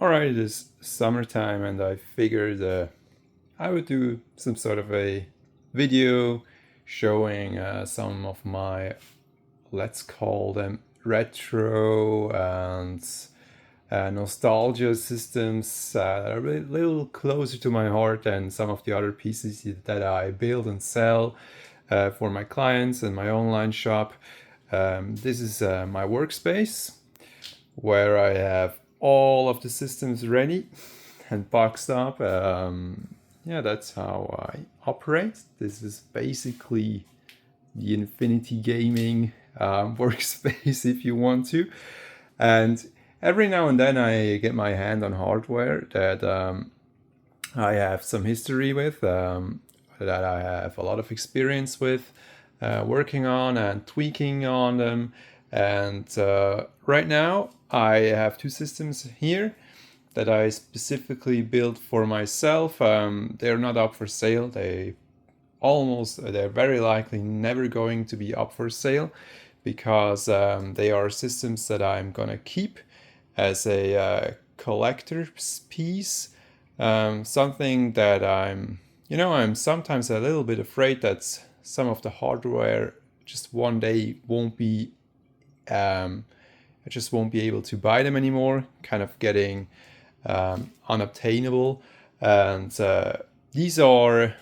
Alright, it is summertime and I figured I would do some sort of a video showing some of my, let's call them retro and nostalgia systems that are a little closer to my heart than some of the other pieces that I build and sell for my clients and my online shop. This is my workspace where I have all of the systems ready and boxed up. Yeah, that's how I operate. This is basically the Infinity Gaming workspace, if you want to. And every now and then I get my hand on hardware that I have some history with, that I have a lot of experience with, working on and tweaking on them. And right now I have two systems here that I specifically built for myself. They're not up for sale. They're very likely never going to be up for sale because they are systems that I'm gonna keep as a collector's piece. Something that I'm sometimes a little bit afraid that some of the hardware just one day won't be, I just won't be able to buy them anymore, kind of getting unobtainable. And these are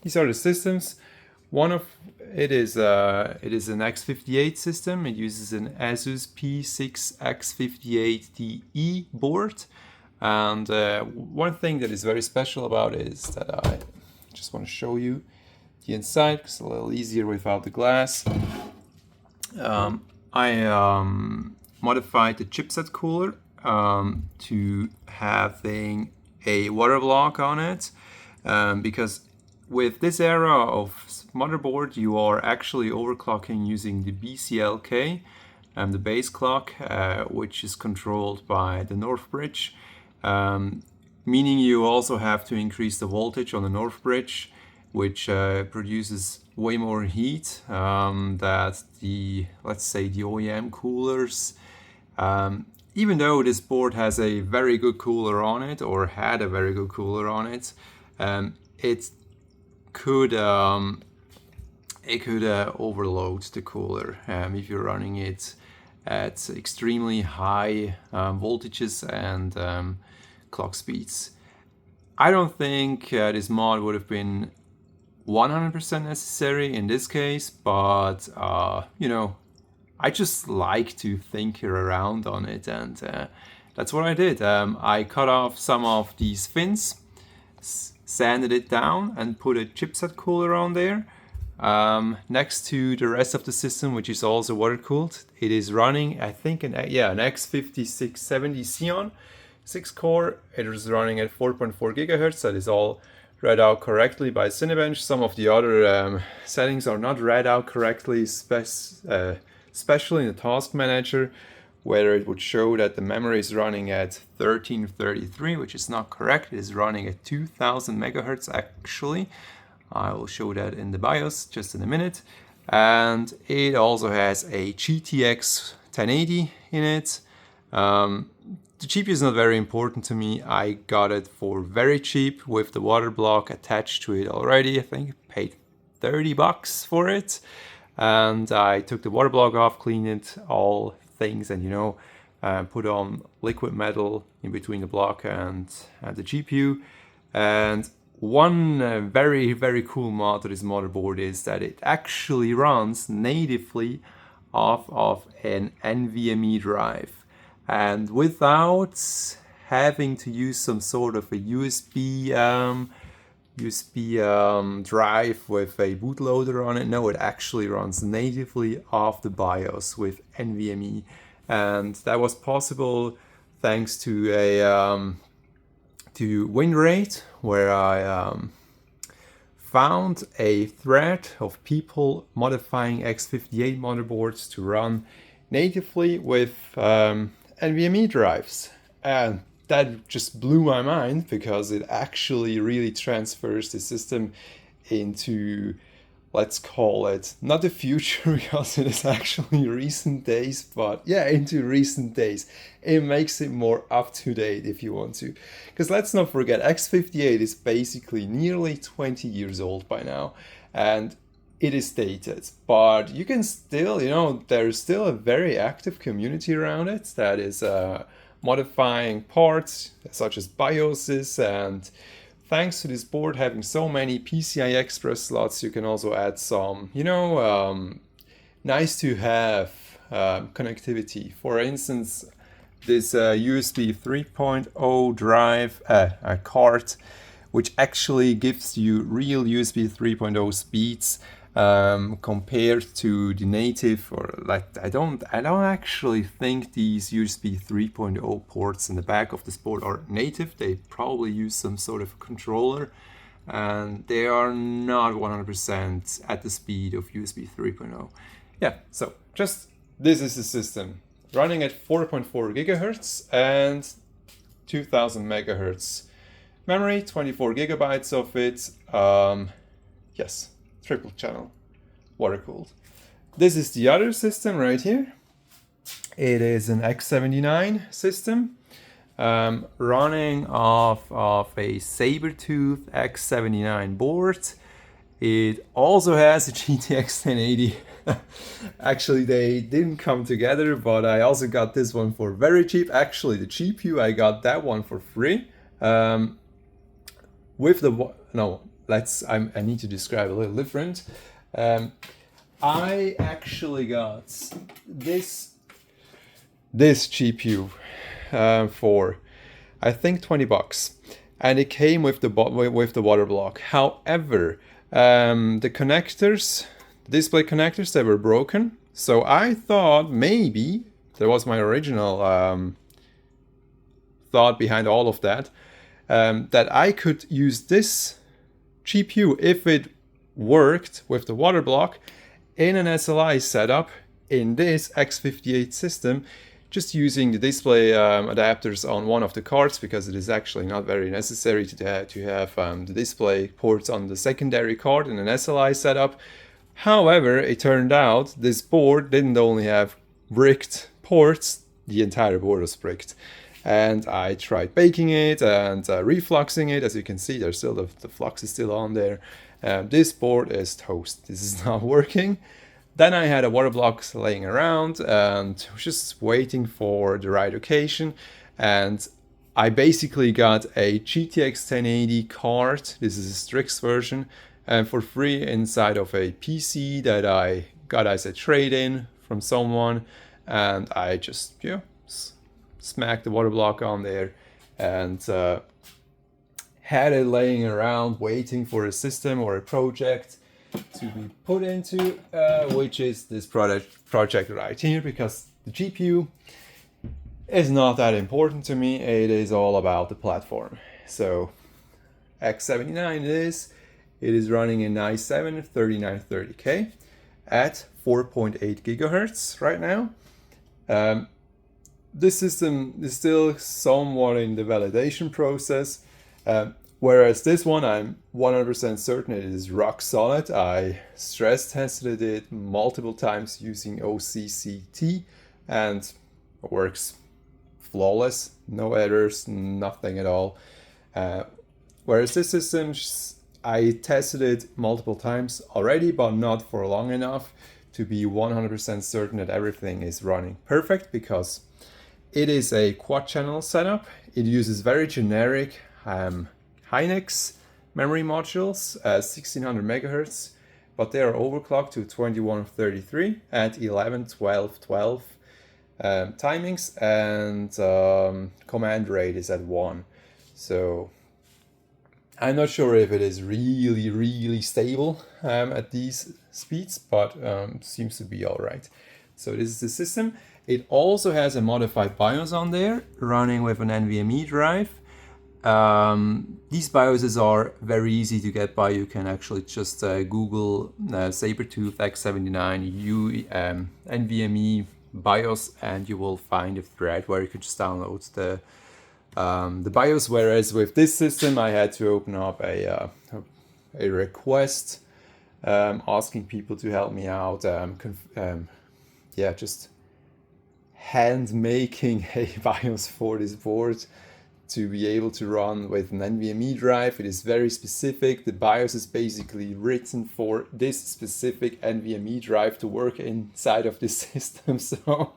the systems. One of it is an X58 system. It uses an Asus P6 X58 board. And one thing that is very special about it is that I just want to show you the inside because it's a little easier without the glass. I modified the chipset cooler to having a water block on it because with this era of motherboard you are actually overclocking using the BCLK, the base clock, which is controlled by the North Bridge, meaning you also have to increase the voltage on the North Bridge, which produces way more heat that let's say the OEM coolers. Even though this board has a very good cooler on it, or had a very good cooler on it, it could overload the cooler if you're running it at extremely high voltages and clock speeds. I don't think this mod would have been 100% necessary in this case, but I just like to tinker around on it, and that's what I did. I cut off some of these fins, sanded it down, and put a chipset cooler on there next to the rest of the system, which is also water cooled. It is running, I think, an X56 X79 Xeon 6-core. It is running at 4.4 gigahertz. That is all read out correctly by Cinebench. Some of the other settings are not read out correctly, especially in the task manager, where it would show that the memory is running at 1333, which is not correct. It is running at 2000 megahertz actually. I will show that in the BIOS just in a minute. And it also has a GTX 1080 in it. The GPU is not very important to me. I got it for very cheap with the water block attached to it already. I think I paid $30 for it. And I took the water block off, cleaned it, all things, and put on liquid metal in between the block and the GPU. And one very, very cool mod to this motherboard is that it actually runs natively off of an NVMe drive, and without having to use some sort of a USB drive with a bootloader on it. No, it actually runs natively off the BIOS with NVMe, and that was possible thanks to a to WinRate, where I found a thread of people modifying X58 motherboards to run natively with NVMe drives, and that just blew my mind because it actually really transfers the system into let's call it, not the future because it is actually recent days, but yeah, into recent days. It makes it more up to date if you want to. Because let's not forget, X58 is basically nearly 20 years old by now, and it is dated. But you can still, there's still a very active community around it that is modifying parts such as BIOSes, and thanks to this board having so many PCI Express slots, you can also add some, nice to have connectivity. For instance, this USB 3.0 drive card, which actually gives you real USB 3.0 speeds compared to the native, or like I don't actually think these USB 3.0 ports in the back of this board are native. They probably use some sort of controller, and they are not 100% at the speed of USB 3.0. Yeah, so just this is the system running at 4.4 gigahertz and 2000 megahertz memory, 24 gigabytes of it. Yes, triple channel water cooled. This is the other system right here. It is an X79 system running off of a Sabertooth X79 board. It also has a GTX 1080. Actually, they didn't come together, but I also got this one for very cheap. Actually, the GPU, I got that one for free. With the I need to describe a little different. I actually got this GPU for I think $20, and it came with the water block. However, the connectors, display connectors, they were broken. So I thought maybe there was my original thought behind all of that, that I could use this GPU if it worked with the water block in an SLI setup in this X58 system, just using the display adapters on one of the cards, because it is actually not very necessary to have the display ports on the secondary card in an SLI setup. However, it turned out this board didn't only have bricked ports, the entire board was bricked. And I tried baking it and refluxing it. As you can see, there's still the flux is still on there. This board is toast. This is not working. Then I had a water block laying around and was just waiting for the right occasion. And I basically got a GTX 1080 card. This is a Strix version, for free inside of a PC that I got as a trade-in from someone. And I just, smacked the water block on there and had it laying around waiting for a system or a project to be put into, which is this project right here, because the GPU is not that important to me. It is all about the platform. So X79 it is running in i7 3930K at 4.8 gigahertz right now. This system is still somewhat in the validation process, whereas this one I'm 100% certain it is rock solid. I stress tested it multiple times using OCCT and it works flawless, no errors, nothing at all. Whereas this system, I tested it multiple times already, but not for long enough to be 100% certain that everything is running perfect, because it is a quad channel setup. It uses very generic Hynix memory modules at 1600 megahertz, but they are overclocked to 2133 at 11, 12, 12 timings, and command rate is at 1. So I'm not sure if it is really stable at these speeds, but seems to be all right. So this is the system. It also has a modified BIOS on there, running with an NVMe drive. These BIOSes are very easy to get by. You can actually just Google Sabertooth X79 NVMe BIOS, and you will find a thread where you can just download the BIOS. Whereas with this system, I had to open up a request asking people to help me out, yeah, just hand making a BIOS for this board to be able to run with an NVMe drive. It is very specific. The BIOS is basically written for this specific NVMe drive to work inside of this system. So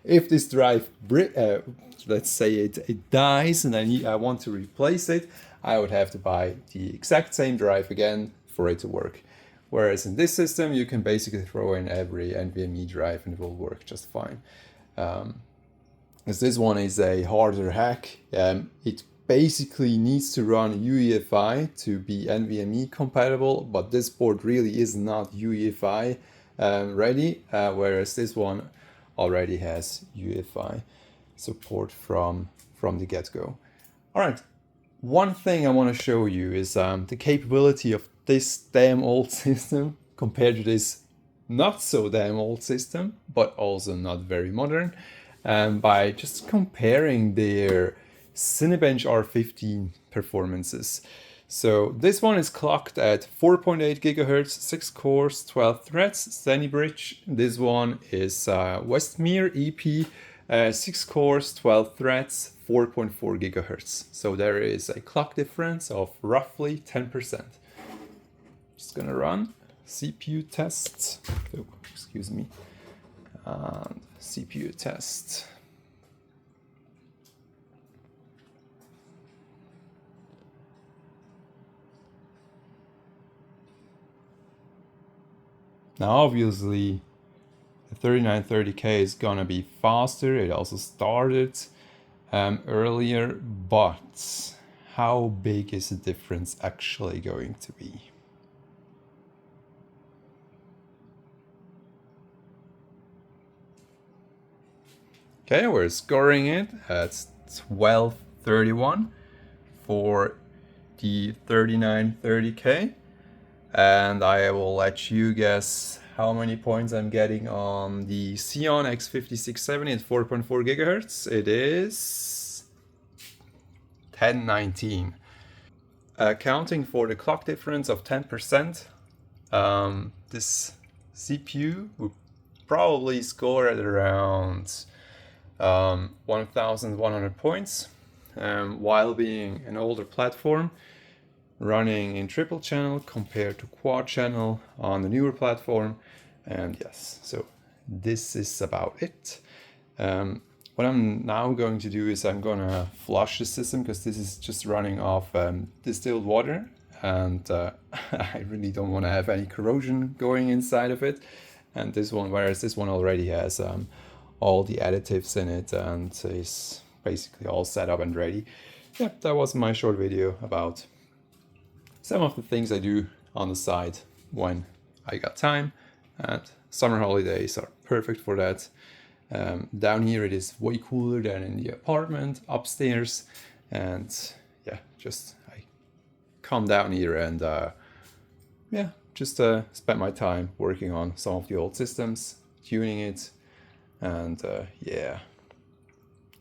if this drive, let's say it dies and I want to replace it, I would have to buy the exact same drive again for it to work. Whereas in this system, you can basically throw in every NVMe drive and it will work just fine. As this one is a hardware hack, it basically needs to run UEFI to be NVMe compatible, but this board really is not UEFI ready, whereas this one already has UEFI support from the get-go. All right, one thing I want to show you is the capability of this damn old system compared to this not so damn old system, but also not very modern, by just comparing their Cinebench R15 performances. So this one is clocked at 4.8 gigahertz, 6 cores, 12 threads, Stanley Bridge. This one is Westmere EP, 6 cores, 12 threads, 4.4 gigahertz. So there is a clock difference of roughly 10%. Just gonna run CPU test. Oh, excuse me. And CPU test. Now obviously the 3930K is gonna be faster. It also started earlier, but how big is the difference actually going to be? Okay, we're scoring it at 1231 for the 3930K. And I will let you guess how many points I'm getting on the Xeon X56 X79 at 4.4 gigahertz. It is 1019. Accounting for the clock difference of 10%, this CPU would probably score at around 1,100 points, while being an older platform running in triple channel compared to quad channel on the newer platform. And yes, so this is about it. What I'm now going to do is I'm gonna flush the system because this is just running off distilled water, and I really don't want to have any corrosion going inside of it. And this one, whereas this one already has all the additives in it and is basically all set up and ready. Yeah, that was my short video about some of the things I do on the side when I got time, and summer holidays are perfect for that. Down here it is way cooler than in the apartment upstairs, and yeah, just I come down here and yeah, just spend my time working on some of the old systems, tuning it, and yeah.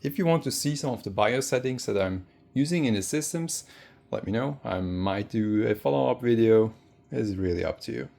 If you want to see some of the BIOS settings that I'm using in the systems, let me know. I might do a follow-up video. It's really up to you.